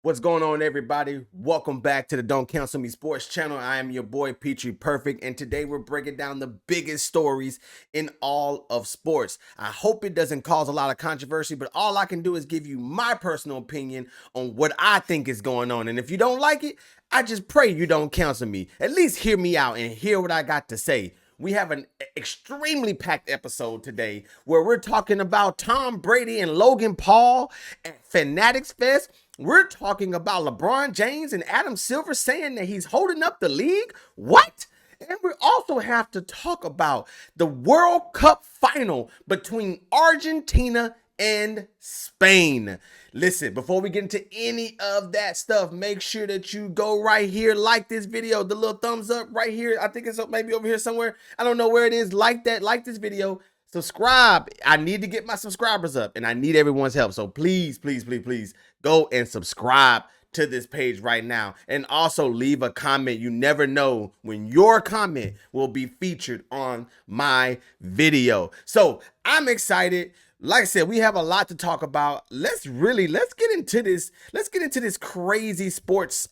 What's going on, everybody? Welcome back to the Don't Cancel Me Sports channel. I am your boy, Petrie Perfect, and today we're breaking down the biggest stories in all of sports. I hope it doesn't cause a lot of controversy, but all I can do is give you my personal opinion on what I think is going on. And if you don't like it, I just pray you don't cancel me. At least hear me out and hear what I got to say. We have an extremely packed episode today where we're talking about Tom Brady and Logan Paul at Fanatics Fest. We're talking about LeBron James and Adam Silver saying that he's holding up the league. What? And we also have to talk about the World Cup final between Argentina and Spain. Listen, before we get into any of that stuff, make sure that you go right here, like this video, the little thumbs up right here. I think it's maybe over here somewhere. I don't know where it is. Like that, like this video. Subscribe. I need to get my subscribers up and I need everyone's help. So please, please, please, please go and subscribe to this page right now. And also leave a comment. You never know when your comment will be featured on my video. So I'm excited. Like I said, we have a lot to talk about. Let's get into this. Let's get into this crazy sports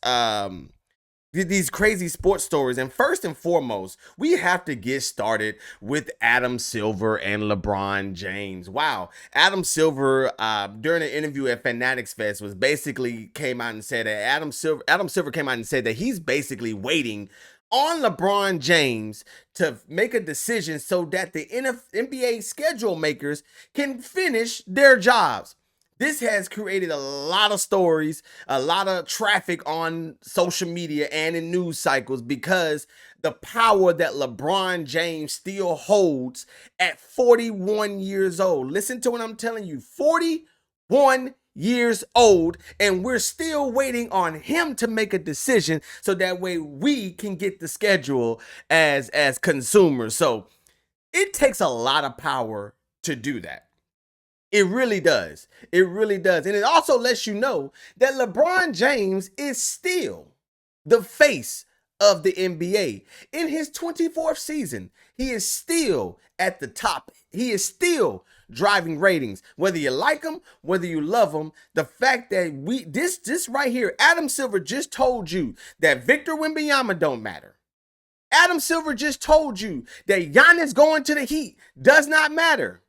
these crazy sports stories. And first and foremost, we have to get started with Adam Silver and LeBron James. Wow. Adam Silver, during an interview at Fanatics Fest, came out and said that Adam Silver came out and said that he's basically waiting on LeBron James to make a decision so that the NBA schedule makers can finish their jobs. This has created a lot of stories, a lot of traffic on social media and in news cycles because the power that LeBron James still holds at 41 years old. Listen to what I'm telling you, 41 years old, and we're still waiting on him to make a decision so that way we can get the schedule as consumers. So it takes a lot of power to do that. It really does. It really does. And it also lets you know that LeBron James is still the face of the NBA. In his 24th season, he is still at the top. He is still driving ratings. Whether you like him, whether you love him, the fact that this right here, Adam Silver just told you that Victor Wembanyama don't matter. Adam Silver just told you that Giannis going to the Heat does not matter.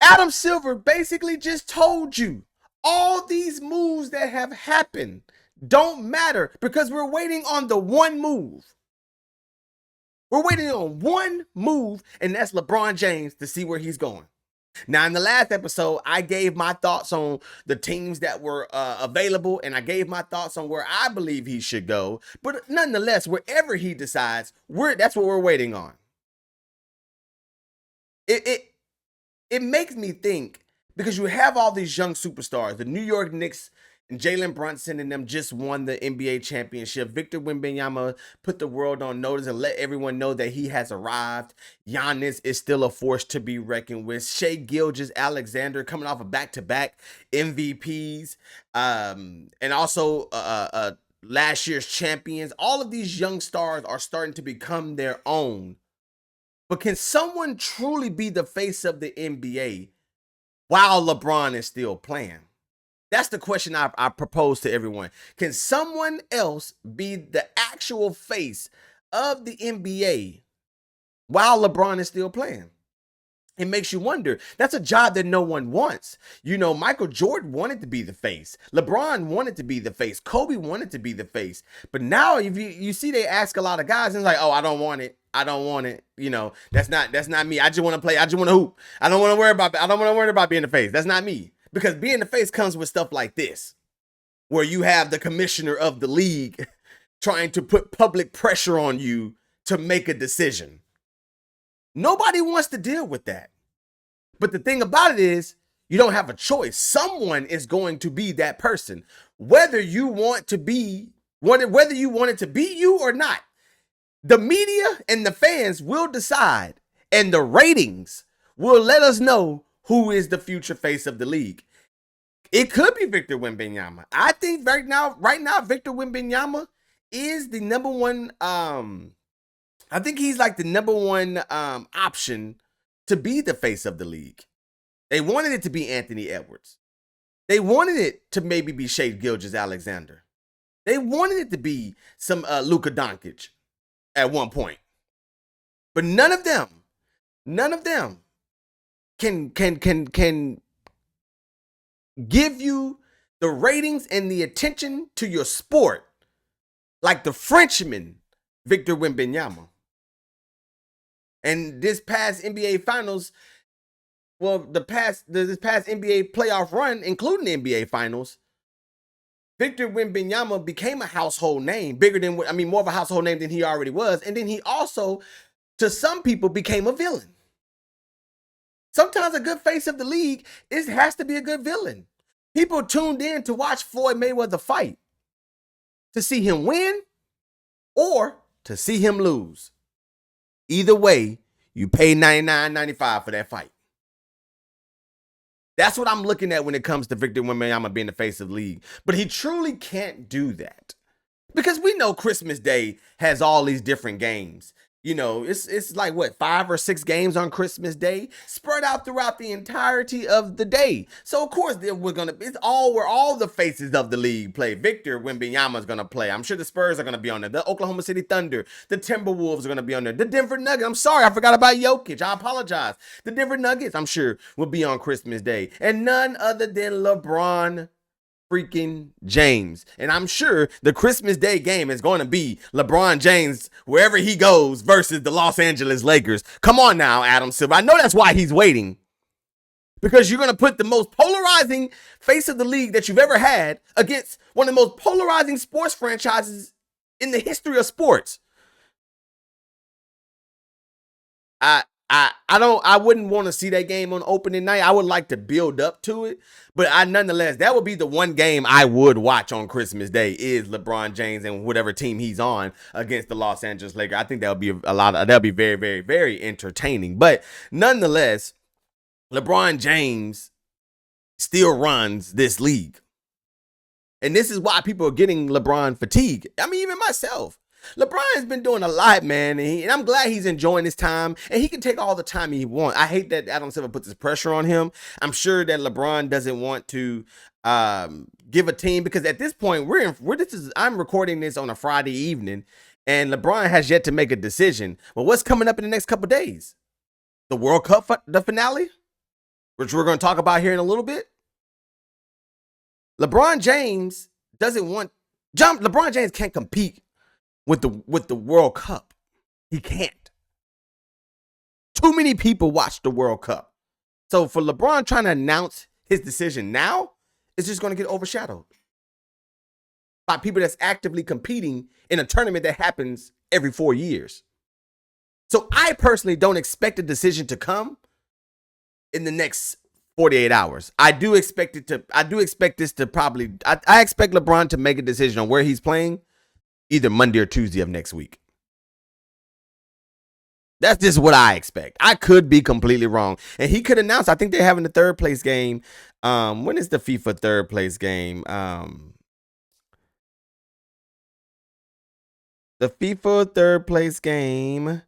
Adam Silver basically just told you all these moves that have happened don't matter because we're waiting on the one move. We're waiting on one move, and that's LeBron James to see where he's going. Now, in the last episode, I gave my thoughts on the teams that were available, and I gave my thoughts on where I believe he should go. But nonetheless, wherever he decides, that's what we're waiting on. It makes me think because you have all these young superstars. The New York Knicks and Jalen Brunson and them just won the NBA championship. Victor Wembanyama put the world on notice and let everyone know that he has arrived. Giannis is still a force to be reckoned with. Shai Gilgeous-Alexander coming off of back-to-back MVPs, and also last year's champions. All of these young stars are starting to become their own. But can someone truly be the face of the NBA while LeBron is still playing? That's the question I propose to everyone. Can someone else be the actual face of the NBA while LeBron is still playing? It makes you wonder. That's a job that no one wants. You know, Michael Jordan wanted to be the face. LeBron wanted to be the face. Kobe wanted to be the face. But now if you see they ask a lot of guys and it's like, oh, I don't want it. I don't want it. You know, that's not me. I just want to play. I just want to hoop. I don't want to worry about being the face. That's not me. Because being the face comes with stuff like this, where you have the commissioner of the league trying to put public pressure on you to make a decision. Nobody wants to deal with that. But the thing about it is, you don't have a choice. Someone is going to be that person, whether you want it to be you or not. The media and the fans will decide, and the ratings will let us know who is the future face of the league. It could be Victor Wembanyama. I think right now, Victor Wembanyama is the number one. I think he's like the number one option to be the face of the league. They wanted it to be Anthony Edwards. They wanted it to maybe be Shai Gilgeous-Alexander. They wanted it to be some Luka Doncic at one point. But none of them can give you the ratings and the attention to your sport like the Frenchman Victor Wembanyama. And this past NBA Finals, well, this past NBA playoff run, including the NBA Finals, Victor Wembanyama became a household name, more of a household name than he already was. And then he also, to some people, became a villain. Sometimes a good face of the league has to be a good villain. People tuned in to watch Floyd Mayweather fight, to see him win or to see him lose. Either way, you pay $99.95 for that fight. That's what I'm looking at when it comes to Victor Wembanyama being the face of the league. But he truly can't do that. Because we know Christmas Day has all these different games. You know, it's like, what, 5 or 6 games on Christmas Day spread out throughout the entirety of the day. So, of course, it's all where all the faces of the league play. Victor Wembanyama is going to play. I'm sure the Spurs are going to be on there. The Oklahoma City Thunder, the Timberwolves are going to be on there. The Denver Nuggets, I'm sorry, I forgot about Jokic. I apologize. The Denver Nuggets, I'm sure, will be on Christmas Day. And none other than LeBron freaking James. And I'm sure the Christmas Day game is going to be LeBron James wherever he goes versus the Los Angeles Lakers. Come on now, Adam Silver. I know that's why he's waiting. Because you're going to put the most polarizing face of the league that you've ever had against one of the most polarizing sports franchises in the history of sports. I wouldn't want to see that game on opening night. I would like to build up to it, but nonetheless, that would be the one game I would watch on Christmas Day is LeBron James and whatever team he's on against the Los Angeles Lakers. I think that'll be that'll be very, very, very entertaining. But nonetheless, LeBron James still runs this league. And this is why people are getting LeBron fatigue. I mean, even myself. LeBron has been doing a lot, man, and I'm glad he's enjoying his time, and he can take all the time he wants. I hate that Adam Silver puts this pressure on him. I'm sure that LeBron doesn't want to give a team, because at this point I'm recording this on a Friday evening, and LeBron has yet to make a decision. Well, what's coming up in the next couple of days? The World Cup, the finale, which we're going to talk about here in a little bit. LeBron James LeBron James can't compete with the World Cup. He can't. Too many people watch the World Cup. So for LeBron trying to announce his decision now, it's just going to get overshadowed by people that's actively competing in a tournament that happens every 4 years. So I personally don't expect a decision to come in the next 48 hours. I expect LeBron to make a decision on where he's playing either Monday or Tuesday of next week. That's just what I expect. I could be completely wrong. And he could announce, I think they're having the third place game. When is the FIFA third place game? The FIFA third place game.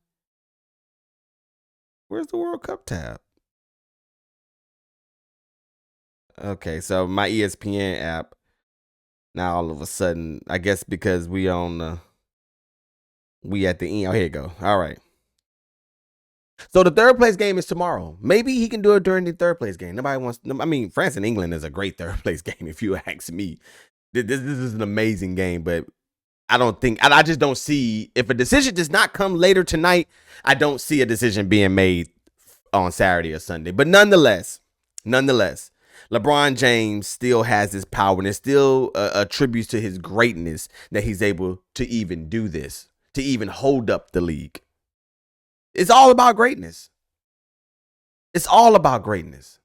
Where's the World Cup tab? Okay, so my ESPN app. Now all of a sudden, I guess because we at the end. Oh, here you go. All right. So the third place game is tomorrow. Maybe he can do it during the third place game. France and England is a great third place game, if you ask me. This is an amazing game, but I just don't see, if a decision does not come later tonight, I don't see a decision being made on Saturday or Sunday. But nonetheless, LeBron James still has this power, and it still attributes to his greatness that he's able to even do this, to even hold up the league. It's all about greatness. It's all about greatness.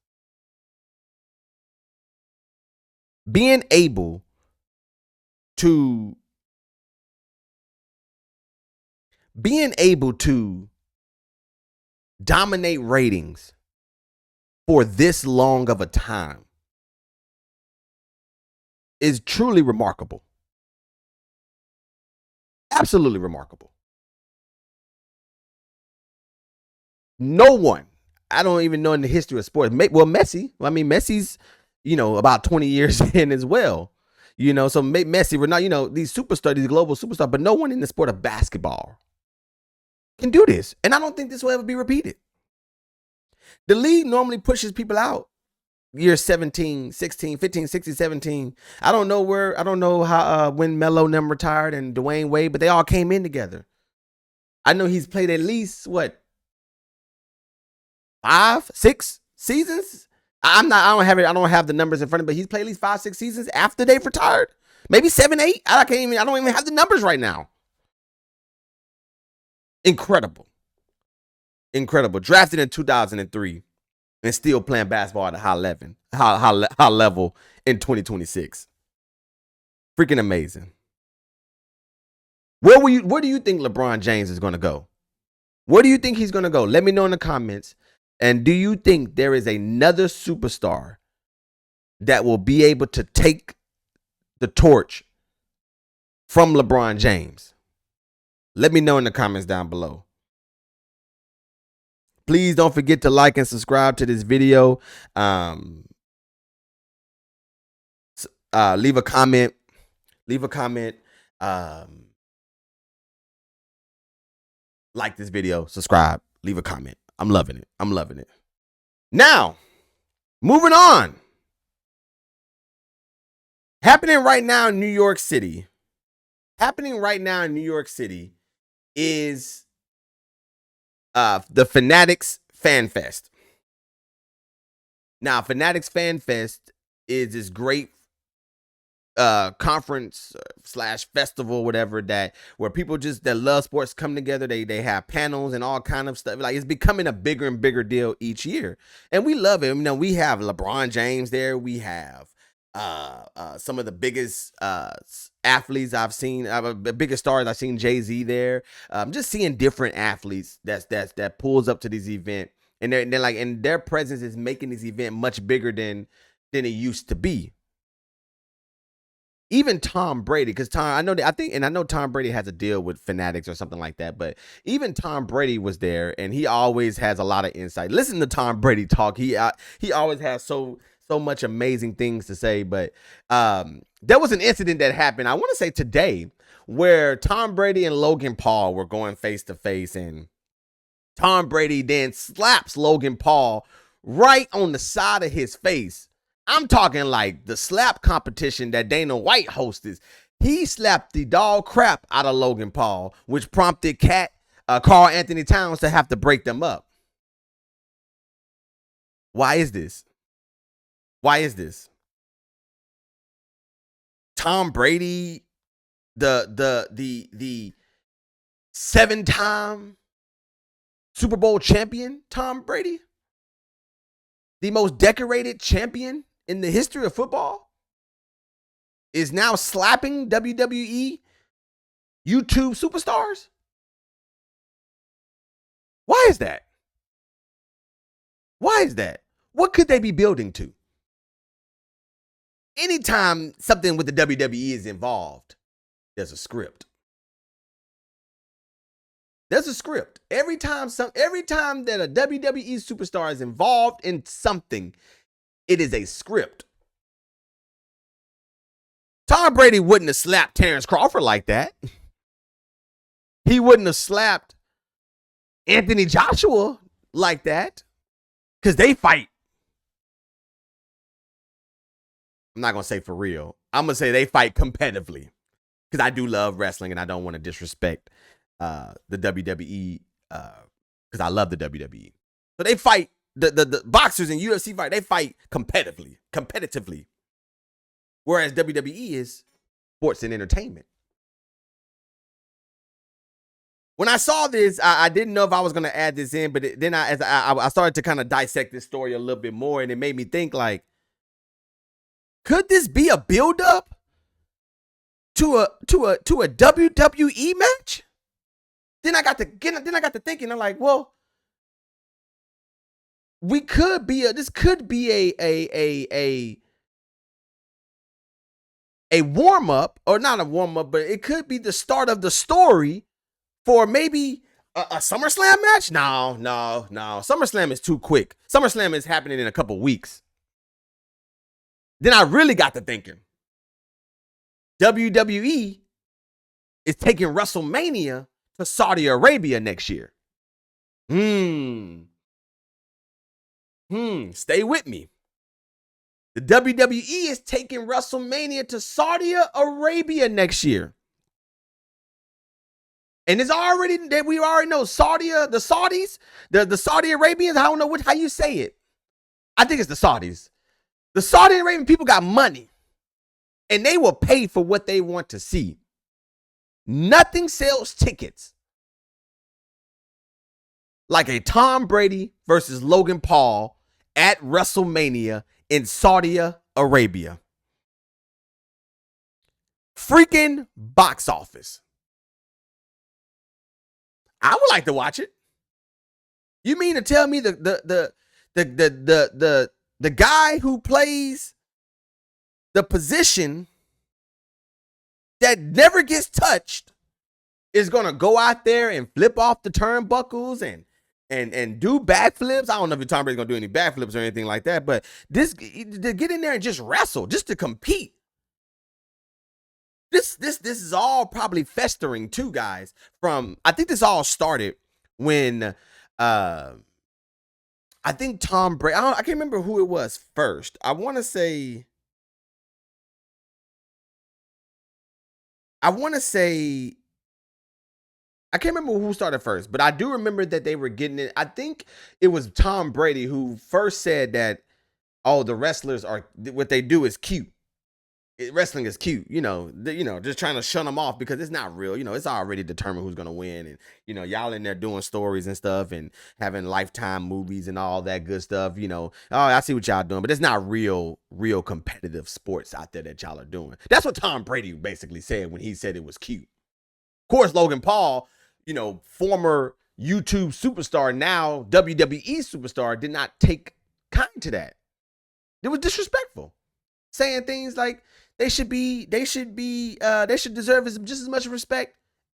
Being able to dominate ratings for this long of a time is truly remarkable. Absolutely remarkable. No one, I don't even know in the history of sports. Well, Messi. Messi's about 20 years in as well. So Messi, Ronaldo, these superstars, these global superstars, but no one in the sport of basketball can do this. And I don't think this will ever be repeated. The league normally pushes people out year 17, 16, 15, 16, 17. I don't know how when Melo them retired and Dwayne Wade, but they all came in together. I know he's played at least 5, 6 seasons. I don't have the numbers in front of me, but he's played at least 5, 6 seasons after they've retired. Maybe 7, 8. I don't even have the numbers right now. Incredible. Drafted in 2003 and still playing basketball at a high level in 2026. Freaking amazing. Where do you think LeBron James is going to go? Where do you think he's going to go? Let me know in the comments. And do you think there is another superstar that will be able to take the torch from LeBron James? Let me know in the comments down below. Please don't forget to like and subscribe to this video. Leave a comment. Like this video, subscribe, leave a comment. I'm loving it. Now, moving on. Happening right now in New York City is the Fanatics Fan Fest. Now, Fanatics Fan Fest is this great conference / festival, whatever, where people that love sports come together. They have panels and all kind of stuff. Like, it's becoming a bigger and bigger deal each year, and we love it. We have LeBron James there. We have some of the biggest athletes I've seen, the biggest stars I've seen. Jay-Z there. Just seeing different athletes that pulls up to this event, and and their presence is making this event much bigger than it used to be. Even Tom Brady, because I know Tom Brady has a deal with Fanatics or something like that, but even Tom Brady was there, and he always has a lot of insight. Listen to Tom Brady talk. He always has so much amazing things to say. But there was an incident that happened, I want to say today, where Tom Brady and Logan Paul were going face to face, and Tom Brady then slaps Logan Paul right on the side of his face. I'm talking like the slap competition that Dana White hosted. He slapped the dog crap out of Logan Paul, which prompted Karl Anthony Towns to have to break them up. Why is this? Tom Brady, the 7-time Super Bowl champion, Tom Brady, the most decorated champion in the history of football, is now slapping WWE YouTube superstars? Why is that? What could they be building to? Anytime something with the WWE is involved, there's a script. Every time that a WWE superstar is involved in something, it is a script. Tom Brady wouldn't have slapped Terrence Crawford like that. He wouldn't have slapped Anthony Joshua like that, because they fight. I'm not going to say for real. I'm going to say they fight competitively, because I do love wrestling and I don't want to disrespect the WWE, because I love the WWE. So they fight. The boxers in UFC fight, they fight competitively. Whereas WWE is sports and entertainment. When I saw this, I didn't know if I was going to add this in, but then as I started to kind of dissect this story a little bit more, and it made me think, like, could this be a build-up to a WWE match? Then I got to thinking, I'm like, well, this could be a warm up, or not a warm up, but it could be the start of the story for maybe a SummerSlam match. No. SummerSlam is too quick. SummerSlam is happening in a couple weeks. Then I really got to thinking. WWE is taking WrestleMania to Saudi Arabia next year. Stay with me. The WWE is taking WrestleMania to Saudi Arabia next year. And it's already that we already know the Saudis, the Saudi Arabians, I don't know how you say it. I think it's the Saudis. The Saudi Arabian people got money. And they will pay for what they want to see. Nothing sells tickets like a Tom Brady versus Logan Paul at WrestleMania in Saudi Arabia. Freaking box office. I would like to watch it. You mean to tell me the guy who plays the position that never gets touched is gonna go out there and flip off the turnbuckles and do backflips? I don't know if Tom Brady's gonna do any backflips or anything like that, but this to get in there and just wrestle, just to compete. This is all probably festering too, guys. I think this all started when I think Tom Brady. I can't remember who it was first. I want to say I can't remember who started first, but I do remember that they were getting it. I think it was Tom Brady who first said that, oh, the wrestlers are what they do is cute. Wrestling is cute, just trying to shun them off because it's not real. It's already determined who's going to win. And, y'all in there doing stories and stuff and having Lifetime movies and all that good stuff. Oh, I see what y'all doing, but it's not real competitive sports out there that y'all are doing. That's what Tom Brady basically said when he said it was cute. Of course, Logan Paul, former YouTube superstar, now WWE superstar, did not take kind to that. It was disrespectful. Saying things like they should deserve just as much respect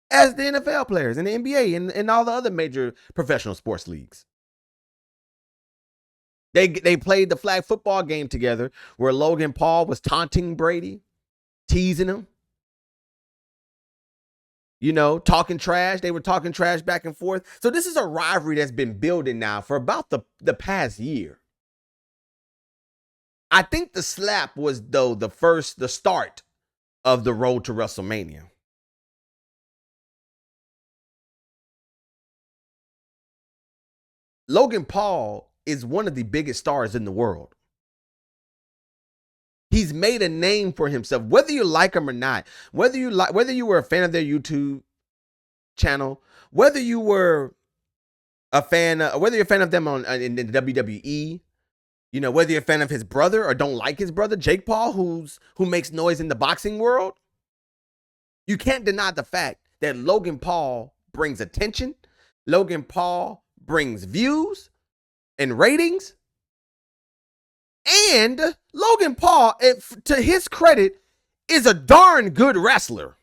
as the NFL players and the NBA and all the other major professional sports leagues. They played the flag football game together where Logan Paul was taunting Brady, teasing him, talking trash. They were talking trash back and forth. So this is a rivalry that's been building now for about the past year. I think the slap was, though, the start of the road to WrestleMania. Logan Paul is one of the biggest stars in the world. He's made a name for himself, whether you like him or not, whether you were a fan of their YouTube channel, whether you're a fan of them in the WWE, whether you're a fan of his brother or don't like his brother, Jake Paul, who makes noise in the boxing world, you can't deny the fact that Logan Paul brings attention. Logan Paul brings views and ratings. And Logan Paul, to his credit, is a darn good wrestler.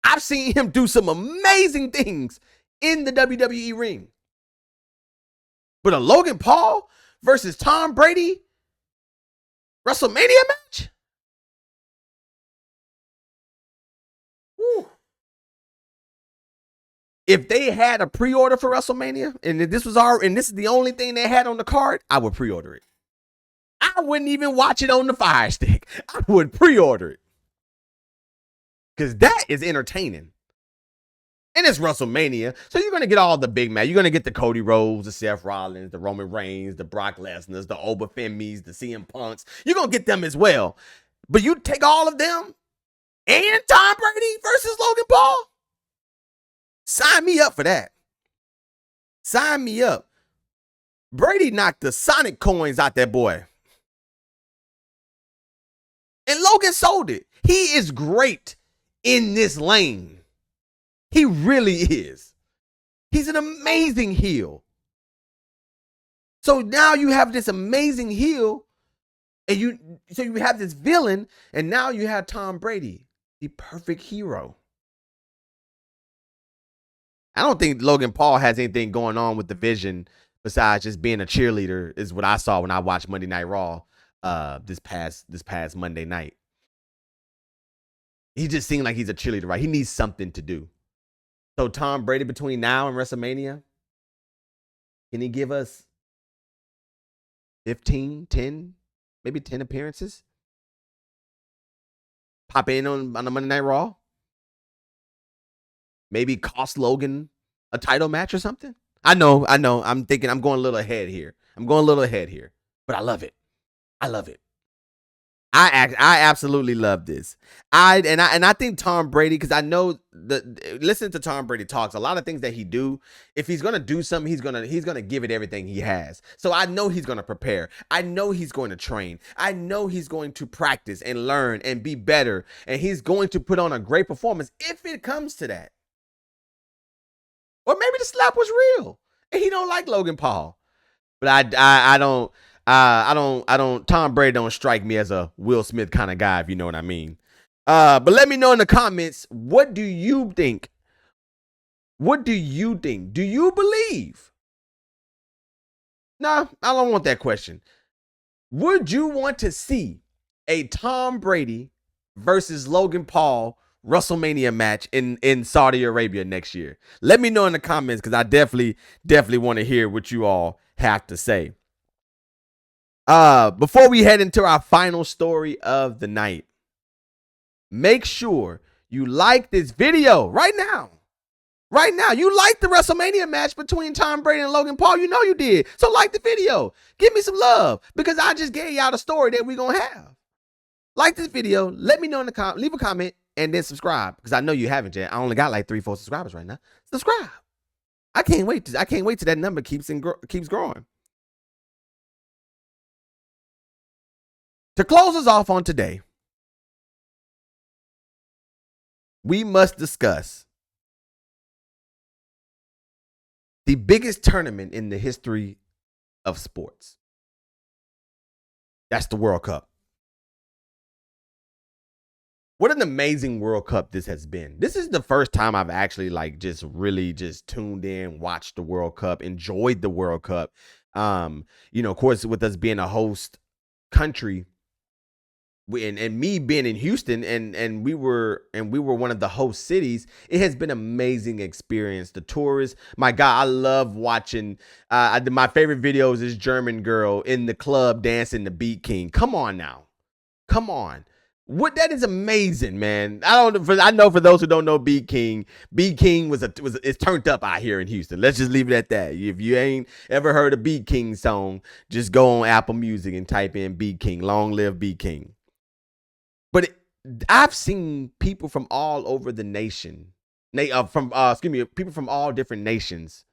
I've seen him do some amazing things in the WWE ring. But a Logan Paul versus Tom Brady WrestleMania match? Woo. If they had a pre-order for WrestleMania and this is the only thing they had on the card, I would pre-order it. I wouldn't even watch it on the Fire Stick. I would pre-order it. Because that is entertaining. And it's WrestleMania. So you're going to get all the big match. You're going to get the Cody Rhodes, the Seth Rollins, the Roman Reigns, the Brock Lesnar's, the Oba Femmes, the CM Punks. You're going to get them as well. But you take all of them and Tom Brady versus Logan Paul? Sign me up for that. Sign me up. Brady knocked the Sonic coins out that boy. And Logan sold it. He is great in this lane. He really is. He's an amazing heel. So now you have this amazing heel, and you have this villain, and now you have Tom Brady, the perfect hero. I don't think Logan Paul has anything going on with the vision besides just being a cheerleader, is what I saw when I watched Monday Night Raw. this past Monday night. He just seemed like he's a cheerleader, right? He needs something to do. So Tom Brady between now and WrestleMania, can he give us 15, 10, maybe 10 appearances? Pop in on the Monday Night Raw? Maybe cost Logan a title match or something? I know. I'm thinking I'm going a little ahead here. But I love it. I love it. I absolutely love this. I think Tom Brady, because I know listen to Tom Brady talks, a lot of things that he do. If he's gonna do something, he's gonna give it everything he has. So I know he's gonna prepare. I know he's going to train. I know he's going to practice and learn and be better. And he's going to put on a great performance if it comes to that. Or maybe the slap was real and he don't like Logan Paul. But I don't. Tom Brady don't strike me as a Will Smith kind of guy, if you know what I mean. But let me know in the comments, what do you think? What do you think? Do you believe? No, I don't want that question. Would you want to see a Tom Brady versus Logan Paul WrestleMania match in Saudi Arabia next year? Let me know in the comments, because I definitely want to hear what you all have to say. Before we head into our final story of the night, make sure you like this video right now. Right now, you like the WrestleMania match between Tom Brady and Logan Paul. You know you did. So like the video. Give me some love, because I just gave y'all the story that we're going to have. Like this video. Let me know in the comment. Leave a comment and then subscribe, because I know you haven't yet. I only got like 3-4 subscribers right now. Subscribe. I can't wait till that number keeps growing. To close us off on today, we must discuss the biggest tournament in the history of sports. That's the World Cup. What an amazing World Cup this has been. This is the first time I've actually really tuned in, watched the World Cup, enjoyed the World Cup. Of course, with us being a host country, and me being in Houston, and we were one of the host cities, it has been an amazing experience. The tourists, my God, I love watching. My favorite videos is German girl in the club dancing the Beat King. Come on now, come on. What, that is amazing, man. I know for those who don't know Beat King it's turned up out here in Houston. Let's just leave it at that. If you ain't ever heard a Beat King song, just go on Apple Music and type in Beat King. Long live Beat King. But I've seen people from all over the nation, people from all different nations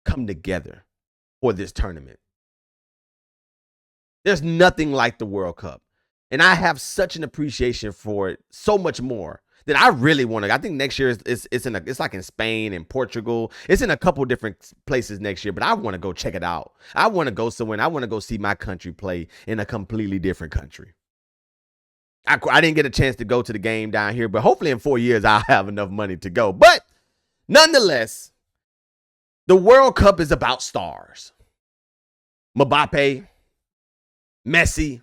come together for this tournament. There's nothing like the World Cup. And I have such an appreciation for it, so much more, that I really want to. I think next year it's like in Spain and Portugal. It's in a couple different places next year, but I want to go check it out. I want to go somewhere, and I want to go see my country play in a completely different country. I didn't get a chance to go to the game down here, but hopefully in 4 years I'll have enough money to go. But nonetheless, the World Cup is about stars. Mbappe, Messi,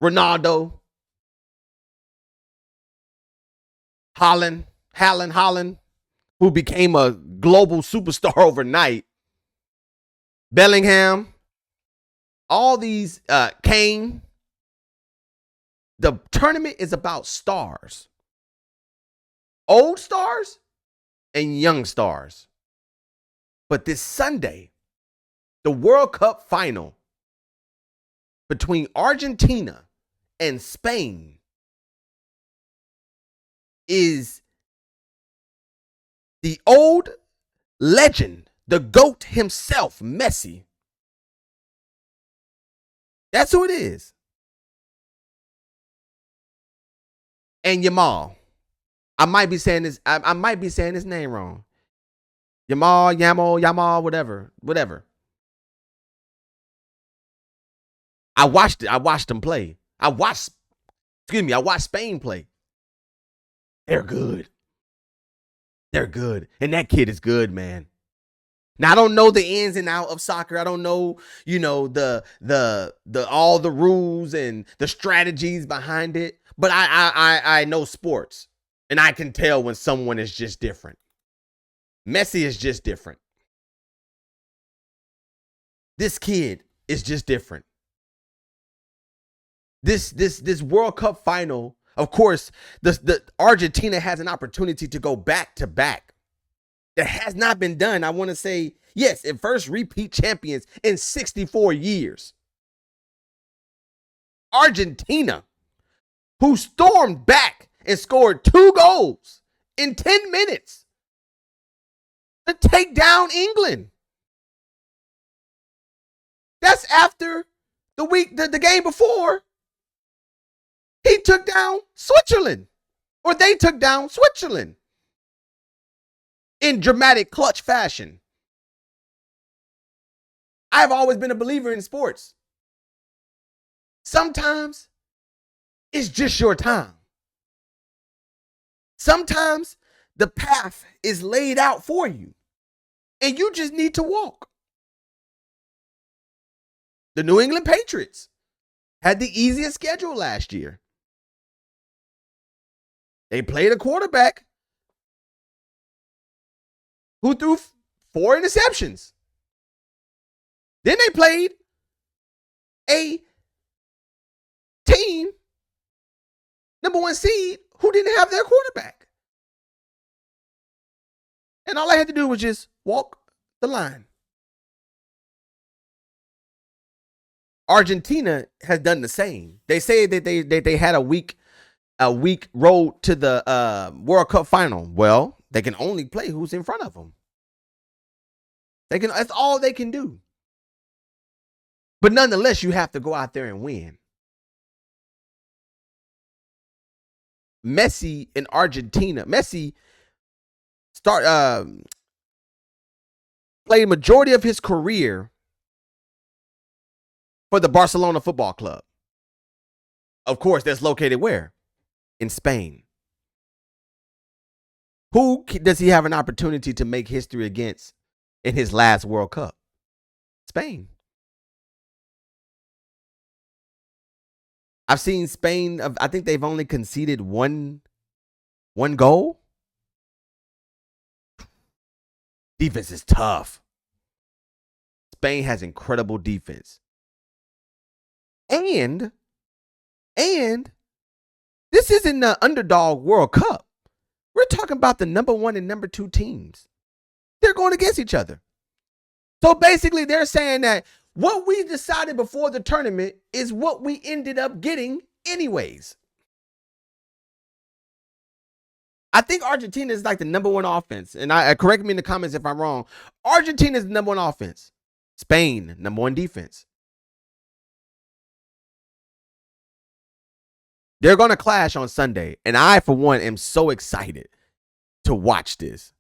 Ronaldo, Haaland, who became a global superstar overnight, Bellingham, all these, Kane. The tournament is about stars. Old stars and young stars. But this Sunday, the World Cup final between Argentina and Spain is the old legend, the GOAT himself, Messi. That's who it is. And Yamal. I might be saying this. I might be saying his name wrong. Yamal, whatever. I watched it. I watched him play. I watched Spain play. They're good. And that kid is good, man. Now I don't know the ins and out of soccer. I don't know, the all the rules and the strategies behind it. But I know sports, and I can tell when someone is just different. Messi is just different. This kid is just different. This World Cup final, of course, the Argentina has an opportunity to go back to back. That has not been done. I want to say, yes, in first repeat champions in 64 years. Argentina, who stormed back and scored 2 goals in 10 minutes to take down England. That's after the game before, he took down Switzerland, or they took down Switzerland in dramatic clutch fashion. I've always been a believer in sports. Sometimes it's just your time. Sometimes the path is laid out for you, and you just need to walk. The New England Patriots had the easiest schedule last year. They played a quarterback who threw 4 interceptions. Then they played a team, number 1 seed, who didn't have their quarterback. And all I had to do was just walk the line. Argentina has done the same. They say that they had a weak road to the World Cup final. Well, they can only play who's in front of them. That's all they can do. But nonetheless, you have to go out there and win. Messi in Argentina. Messi played majority of his career for the Barcelona Football Club. Of course, that's located where? In Spain. Who does he have an opportunity to make history against in his last World Cup? Spain. I've seen Spain, I think they've only conceded one goal. Defense is tough. Spain has incredible defense. And this isn't the underdog World Cup. We're talking about the number 1 and number 2 teams. They're going against each other. So basically, they're saying that what we decided before the tournament is what we ended up getting anyways. I think Argentina is like the number 1 offense. And correct me in the comments if I'm wrong. Argentina is the number 1 offense. Spain, number 1 defense. They're going to clash on Sunday. And I, for one, am so excited to watch this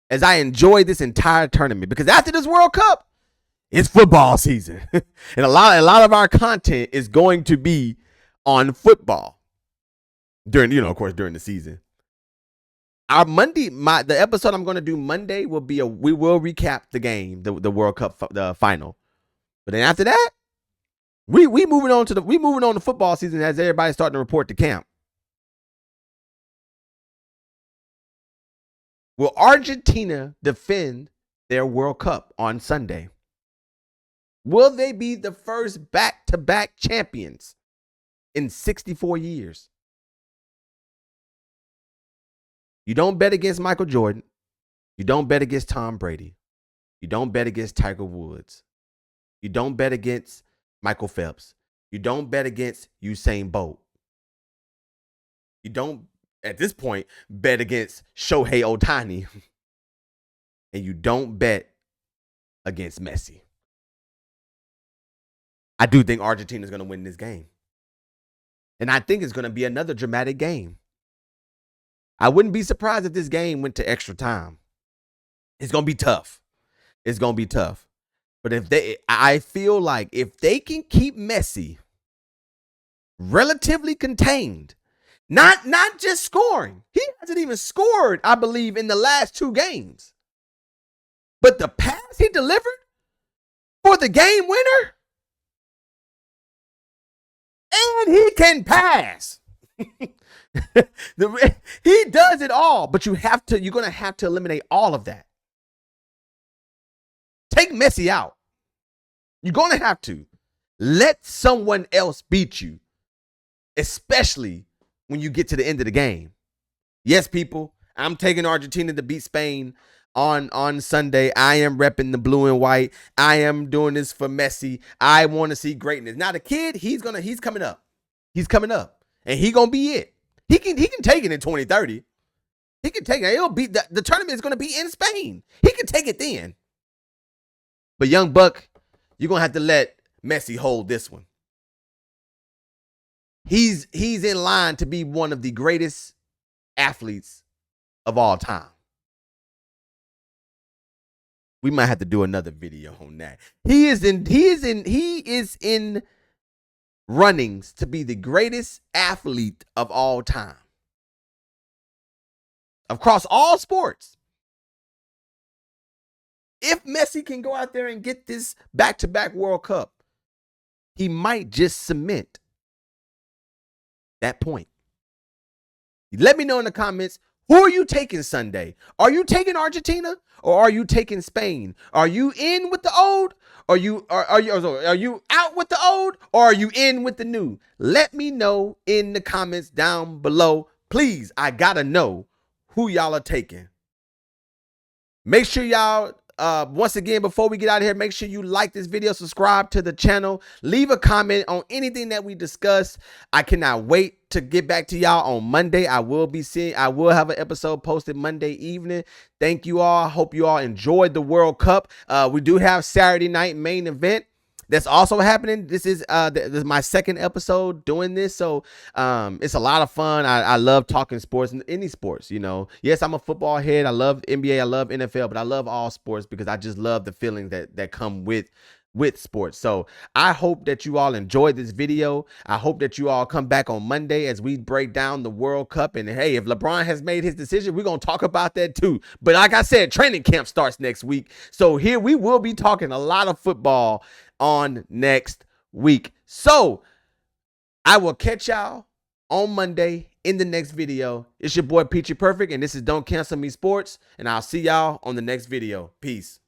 as I enjoy this entire tournament. Because after this World Cup, it's football season. And a lot of our content is going to be on football during, of course, during the season. Our Monday, the episode I'm going to do Monday will be we will recap the game, the World Cup, the final. But then after that, we moving on to football season as everybody's starting to report to camp. Will Argentina defend their World Cup on Sunday? Will they be the first back-to-back champions in 64 years? You don't bet against Michael Jordan. You don't bet against Tom Brady. You don't bet against Tiger Woods. You don't bet against Michael Phelps. You don't bet against Usain Bolt. You don't, at this point, bet against Shohei Ohtani. And you don't bet against Messi. I do think Argentina is going to win this game. And I think it's going to be another dramatic game. I wouldn't be surprised if this game went to extra time. It's going to be tough. It's going to be tough. But I feel like if they can keep Messi relatively contained, not just scoring. He hasn't even scored, I believe, in the last 2 games. But the pass he delivered for the game winner, and he can pass. He does it all, but you're going to have to eliminate all of that. Take Messi out. You're going to have to. Let someone else beat you, especially when you get to the end of the game. Yes, people, I'm taking Argentina to beat Spain on Sunday. I am repping the blue and white. I am doing this for Messi. I want to see greatness. Now the kid, he's coming up. He's coming up, and he gonna be it. He can take it in 2030. He can take it. It'll be the tournament is gonna be in Spain. He can take it then. But young buck, you're gonna have to let Messi hold this one. He's in line to be one of the greatest athletes of all time. We might have to do another video on that. He is in runnings to be the greatest athlete of all time. Across all sports. If Messi can go out there and get this back-to-back World Cup, he might just cement that point. Let me know in the comments, who are you taking Sunday? Are you taking Argentina or are you taking Spain? Are you in with the old? Are you out with the old or are you in with the new? Let me know in the comments down below. Please, I gotta know who y'all are taking. Make sure y'all, once again, before we get out of here, make sure you like this video, subscribe to the channel, leave a comment on anything that we discussed. I cannot wait to get back to y'all on Monday. I will have an episode posted Monday evening. Thank you all. I hope you all enjoyed the World Cup. We do have Saturday night main event that's also happening. This is my second episode doing this, so it's a lot of fun. I love talking sports, any sports, you know. Yes, I'm a football head. I love NBA, I love NFL, but I love all sports because I just love the feelings that come with sports. So I hope that you all enjoyed this video. I hope that you all come back on Monday as we break down the World Cup. And hey, if LeBron has made his decision, we're going to talk about that too. But like I said, training camp starts next week. So here we will be talking a lot of football on next week. So I will catch y'all on Monday in the next video. It's your boy Peachy Perfect, and this is Don't Cancel Me Sports, and I'll see y'all on the next video. Peace.